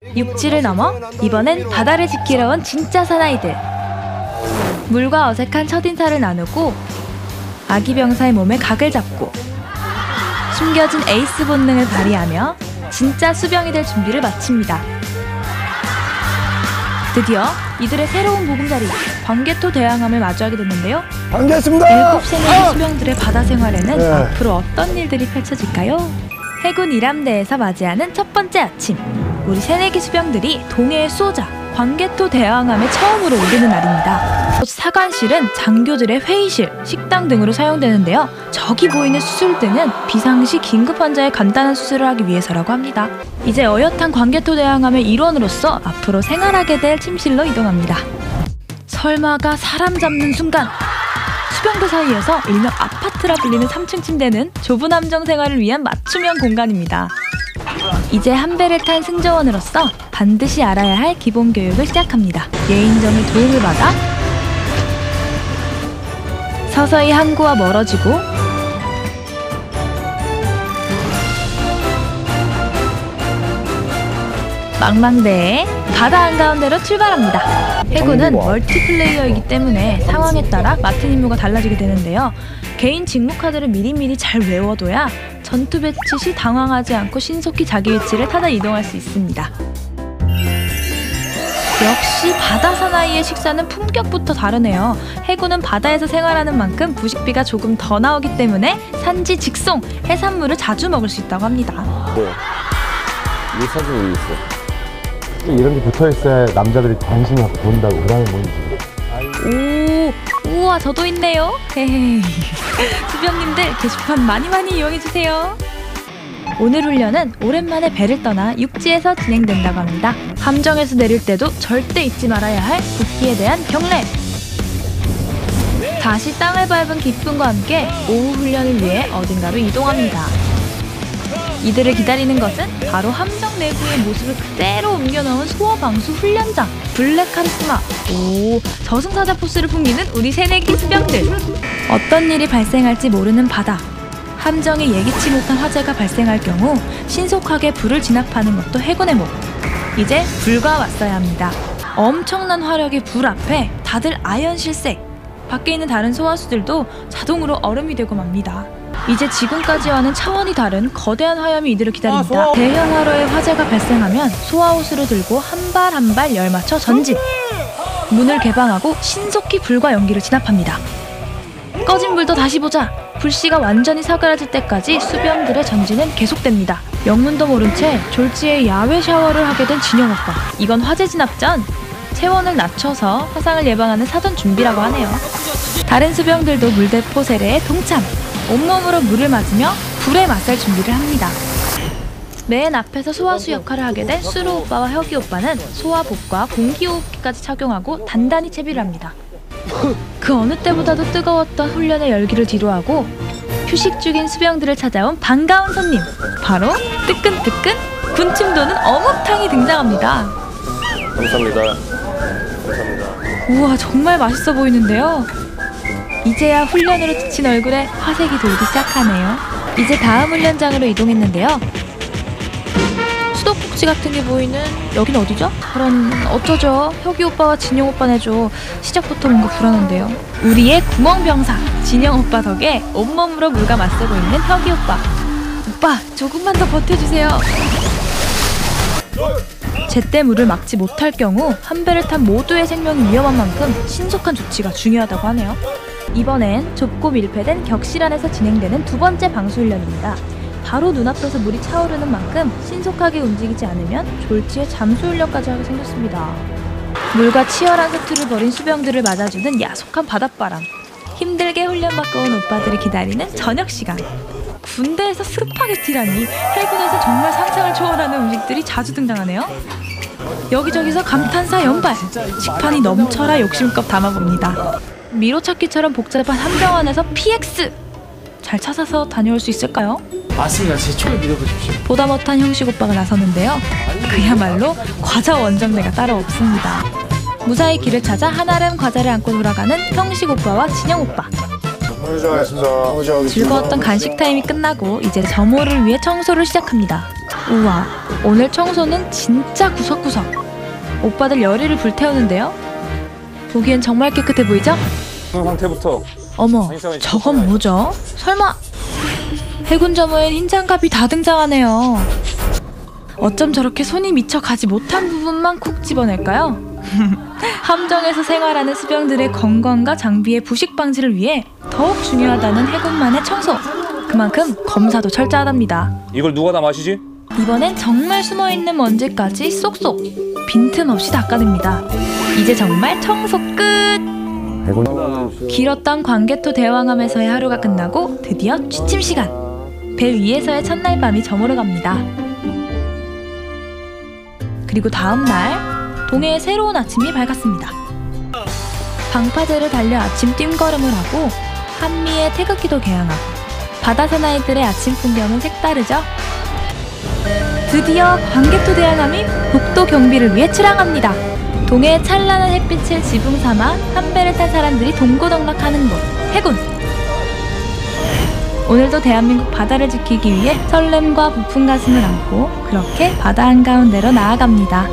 육지를 넘어 이번엔 바다를 지키러 온 진짜 사나이들. 물과 어색한 첫인사를 나누고 아기 병사의 몸에 각을 잡고 숨겨진 에이스 본능을 발휘하며 진짜 수병이 될 준비를 마칩니다. 드디어 이들의 새로운 보금자리 광개토 대항함을 마주하게 됐는데요. 반갑습니다. 7 새내기 수병들의 바다 생활에는 앞으로 어떤 일들이 펼쳐질까요? 해군 일함대에서 맞이하는 첫 번째 아침, 우리 새내기 수병들이 동해의 수호자 광개토 대항함에 처음으로 오르는 날입니다. 사관실은 장교들의 회의실, 식당 등으로 사용되는데요. 저기 보이는 수술대는 비상시 긴급 환자의 간단한 수술을 하기 위해서라고 합니다. 이제 어엿한 광개토 대항함의 일원으로서 앞으로 생활하게 될 침실로 이동합니다. 설마가 사람 잡는 순간, 수병들 사이에서 일명 아파트라 불리는 3층 침대는 좁은 함정 생활을 위한 맞춤형 공간입니다. 이제 한 배를 탄 승조원으로서 반드시 알아야 할 기본 교육을 시작합니다. 예인정의 도움을 받아 서서히 항구와 멀어지고 망망대해 바다 한가운데로 출발합니다. 해군은 멀티플레이어이기 때문에 상황에 따라 맡은 임무가 달라지게 되는데요. 개인 직무 카드를 미리미리 잘 외워둬야 전투 배치 시 당황하지 않고 신속히 자기 위치를 타다 이동할 수 있습니다. 역시 바다 사나이의 식사는 품격부터 다르네요. 해군은 바다에서 생활하는 만큼 부식비가 조금 더 나오기 때문에 산지 직송, 해산물을 자주 먹을 수 있다고 합니다. 네. 이 사진 왜 있어? 이런 게 붙어있어야 남자들이 관심이 갖고 본다고. 그 다음에 뭔지. 우와, 저도 있네요. 헤헤. 수병님들 게시판 많이 이용해주세요. 오늘 훈련은 오랜만에 배를 떠나 육지에서 진행된다고 합니다. 함정에서 내릴 때도 절대 잊지 말아야 할 국기에 대한 경례. 다시 땅을 밟은 기쁨과 함께 오후 훈련을 위해 어딘가로 이동합니다. 이들을 기다리는 것은 바로 함정 내부의 모습을 그대로 옮겨놓은 소어방수 훈련장 블랙 카리스마. 저승사자 포스를 풍기는 우리 새내기 수병들. 어떤 일이 발생할지 모르는 바다. 함정에 예기치 못한 화재가 발생할 경우 신속하게 불을 진압하는 것도 해군의 목. 이제 불과 맞서야 합니다. 엄청난 화력의 불 앞에 다들 아연실색. 밖에 있는 다른 소화수들도 자동으로 얼음이 되고 맙니다. 이제 지금까지와는 차원이 다른 거대한 화염이 이들을 기다립니다. 대형 화로에 화재가 발생하면 소화호스를 들고 한 발 한 발 열맞춰 전진. 문을 개방하고 신속히 불과 연기를 진압합니다. 꺼진 불도 다시 보자. 불씨가 완전히 사그라질 때까지 수병들의 전진은 계속됩니다. 영문도 모른 채 졸지에 야외 샤워를 하게 된 진영 오빠. 이건 화재 진압 전 체온을 낮춰서 화상을 예방하는 사전 준비라고 하네요. 다른 수병들도 물대포 세례에 동참. 온몸으로 물을 맞으며 불에 맞설 준비를 합니다. 맨 앞에서 소화수 역할을 하게 된 수루 오빠와 혁이 오빠는 소화복과 공기호흡기까지 착용하고 단단히 채비를 합니다. 그 어느 때보다도 뜨거웠던 훈련의 열기를 뒤로하고 휴식 중인 수병들을 찾아온 반가운 손님, 바로 뜨끈뜨끈 군침 도는 어묵탕이 등장합니다. 감사합니다. 우와, 정말 맛있어 보이는데요. 이제야 훈련으로 지친 얼굴에 화색이 돌기 시작하네요. 이제 다음 훈련장으로 이동했는데요. 수도꼭지 같은 게 보이는 여긴 어디죠? 그럼 어쩌죠? 혁이 오빠와 진영 오빠네죠. 시작부터 뭔가 불안한데요. 우리의 구멍병사 진영 오빠 덕에 온몸으로 물과 맞서고 있는 혁이 오빠. 오빠, 조금만 더 버텨주세요. 제때 물을 막지 못할 경우 한 배를 탄 모두의 생명이 위험한 만큼 신속한 조치가 중요하다고 하네요. 이번엔 좁고 밀폐된 격실 안에서 진행되는 두 번째 방수훈련입니다. 바로 눈앞에서 물이 차오르는 만큼 신속하게 움직이지 않으면 졸지에 잠수훈련까지 하게 생겼습니다. 물과 치열한 사투를 벌인 수병들을 맞아주는 야속한 바닷바람. 힘들게 훈련받고 온 오빠들이 기다리는 저녁시간. 군대에서 스파게티라니. 해군에서 정말 상상을 초월하는 음식들이 자주 등장하네요. 여기저기서 감탄사 연발. 식판이 넘쳐라 욕심껏 담아봅니다. 미로찾기처럼 복잡한 함정 안에서 PX! 잘 찾아서 다녀올 수 있을까요? 맞습니다. 제 촉을 믿어보십시오. 보다 못한 형식 오빠가 나서는데요. 그야말로 과자 원정대가 따로 없습니다. 무사히 길을 찾아 한아름 과자를 안고 돌아가는 형식 오빠와 진영 오빠. 즐거웠던 간식 타임이 끝나고 이제 점호를 위해 청소를 시작합니다. 우와, 오늘 청소는 진짜 구석구석. 오빠들 열의를 불태우는데요. 보기엔 정말 깨끗해 보이죠? 상태부터 어머, 저건 뭐죠? 설마 해군 점호엔 흰 장갑이 다 등장하네요. 어쩜 저렇게 손이 미처 가지 못한 부분만 콕 집어낼까요? 함정에서 생활하는 수병들의 건강과 장비의 부식 방지를 위해 더욱 중요하다는 해군만의 청소. 그만큼 검사도 철저하답니다. 이걸 누가 다 마시지? 이번엔 정말 숨어있는 먼지까지 쏙쏙 빈틈없이 닦아냅니다. 이제 정말 청소 끝! 길었던 광개토 대왕함에서의 하루가 끝나고 드디어 취침 시간. 배 위에서의 첫날 밤이 저물어 갑니다. 그리고 다음 날 동해의 새로운 아침이 밝았습니다. 방파제를 달려 아침 뜀걸음을 하고 한미의 태극기도 개항하고 바다 사나이들의 아침 풍경은 색다르죠? 드디어 광개토 대왕함이 북도 경비를 위해 출항합니다. 동해의 찬란한 햇빛을 지붕 삼아 한 배를 탄 사람들이 동고동락하는 곳, 해군! 오늘도 대한민국 바다를 지키기 위해 설렘과 부푼 가슴을 안고 그렇게 바다 한가운데로 나아갑니다.